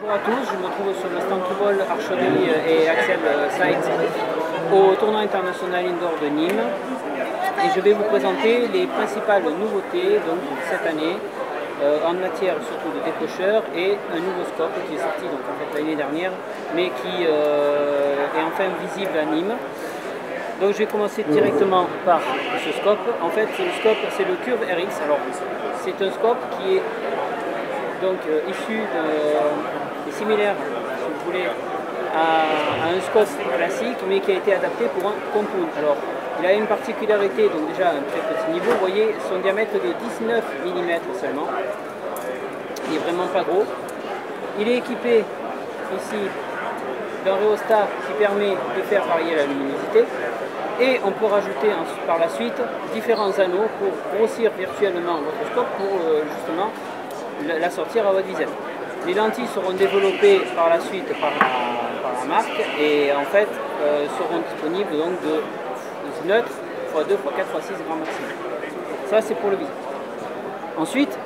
Bonjour à tous, je me trouve sur le stand Toubol, Archerie et Axel Site au tournoi international indoor de Nîmes et je vais vous présenter les principales nouveautés donc, cette année en matière surtout de décocheur et un nouveau scope qui est sorti donc, en fait, l'année dernière mais qui est enfin visible à Nîmes. Donc je vais commencer directement par ce scope. En fait le scope c'est le Curve RX. Alors c'est un scope qui est donc issu de similaire, si vous voulez, à un scope classique, mais qui a été adapté pour un compound. Alors, il a une particularité, donc déjà un très petit niveau, vous voyez, son diamètre est de 19 mm seulement. Il n'est vraiment pas gros. Il est équipé ici d'un rhéostat qui permet de faire varier la luminosité. Et on peut rajouter par la suite différents anneaux pour grossir virtuellement votre scope pour justement la sortir à votre visette. Les lentilles seront développées par la suite par la marque et en fait seront disponibles donc de neutre x2 x4 x6 grand maximum. Ça c'est pour le visite. Ensuite,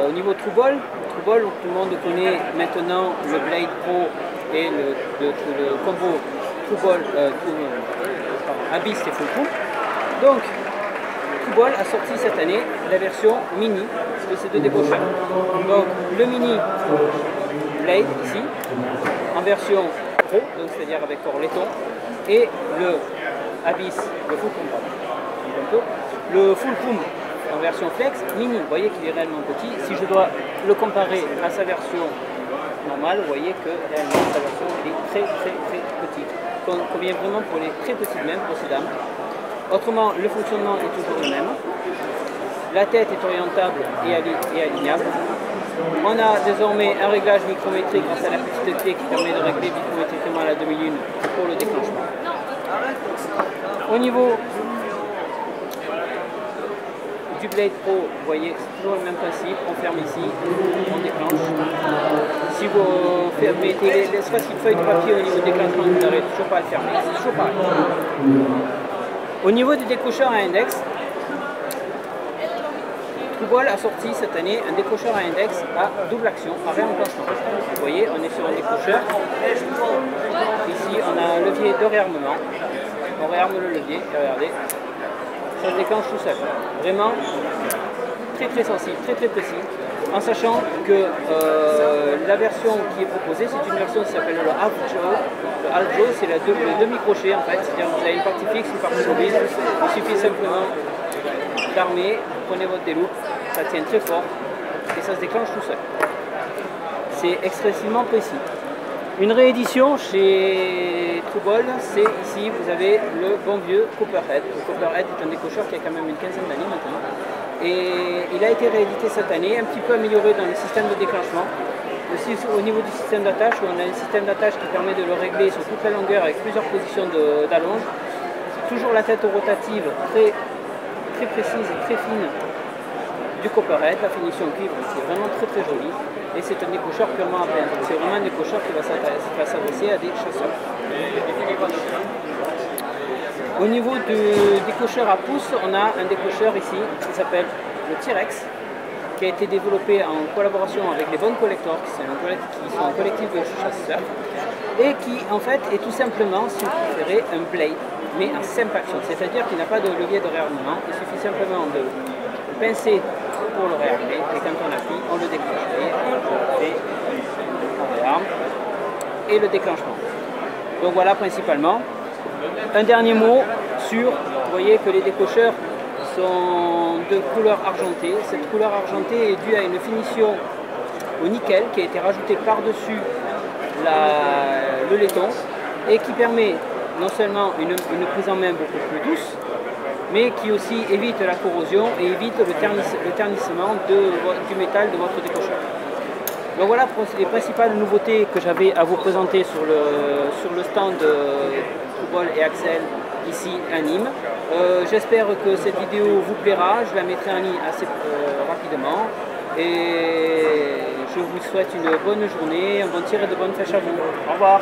au niveau Toubol, tout le monde connaît maintenant le Blade Pro et le combo Toubol, Abyss et Full Proof. Donc, Toubol a sorti cette année la version mini de ces deux décocheurs. Donc le mini Blade ici, en version Pro, c'est-à-dire avec corps laiton, et le Abyss, le Full Pump, le Full Pump en version Flex mini. Vous voyez qu'il est réellement petit. Si je dois le comparer à sa version normale, vous voyez que réellement sa version est très petite. Convient vraiment pour les très petites mains, pour ces dames. Autrement, le fonctionnement est toujours le même. La tête est orientable et alignable. On a désormais un réglage micrométrique grâce à la petite clé qui permet de régler micrométriquement la demi-lune pour le déclenchement. Au niveau du Blade Pro, vous voyez, c'est toujours le même principe. On ferme ici, on déclenche. Si vous mettez l'espace de feuille de papier au niveau du déclenchement, vous n'arrivez toujours pas à le fermer. C'est toujours pareil. Au niveau du décocheur à index, Toubol a sorti cette année un décocheur à index à double action, à réenclenchement. Vous voyez, on est sur un décocheur. Ici, on a un levier de réarmement. On réarme le levier, et regardez, ça se déclenche tout seul. Vraiment très sensible, très précis. En sachant que la version qui est proposée, c'est une version qui s'appelle le Half Jaw. Le Half Jaw, c'est le demi-crochet en fait, c'est-à-dire que vous avez une partie fixe, une partie mobile. Il suffit simplement d'armer, prenez votre déloupe, ça tient très fort et ça se déclenche tout seul. C'est extrêmement précis. Une réédition chez Toubol, c'est ici, vous avez le bon vieux Copperhead. Le Copperhead est un décocheur qui a quand même une quinzaine d'années maintenant. Et il a été réédité cette année, un petit peu amélioré dans le système de déclenchement. Aussi au niveau du système d'attache, où on a un système d'attache qui permet de le régler sur toute la longueur avec plusieurs positions d'allonge. Toujours la tête rotative très précise et très fine du Copperhead, la finition cuivre qui est vraiment très jolie. Et c'est un décocheur purement à peine. C'est vraiment un décocheur qui va s'adresser à des chasseurs. Au niveau du décocheur à pouce, on a un décocheur ici qui s'appelle le T-Rex, qui a été développé en collaboration avec les Bone Collectors, qui sont un collectif de chasseurs, et qui en fait est tout simplement, si vous préférez, un blade, mais en simple action, c'est-à-dire qu'il n'a pas de levier de réarmement, il suffit simplement de pincer pour le réarmer, et quand on appuie, on le déclenche, et on réarme, et le déclenchement. Donc voilà principalement. Un dernier mot sur, vous voyez que les décocheurs sont de couleur argentée. Cette couleur argentée est due à une finition au nickel qui a été rajoutée par-dessus le laiton et qui permet non seulement une prise en main beaucoup plus douce, mais qui aussi évite la corrosion et évite le ternissement du métal de votre décocheur. Donc voilà pour les principales nouveautés que j'avais à vous présenter sur le stand de Toubol et Axel ici à Nîmes. J'espère que cette vidéo vous plaira, je la mettrai en ligne assez rapidement et je vous souhaite une bonne journée, un bon tir et de bonnes fêches à vous. Au revoir.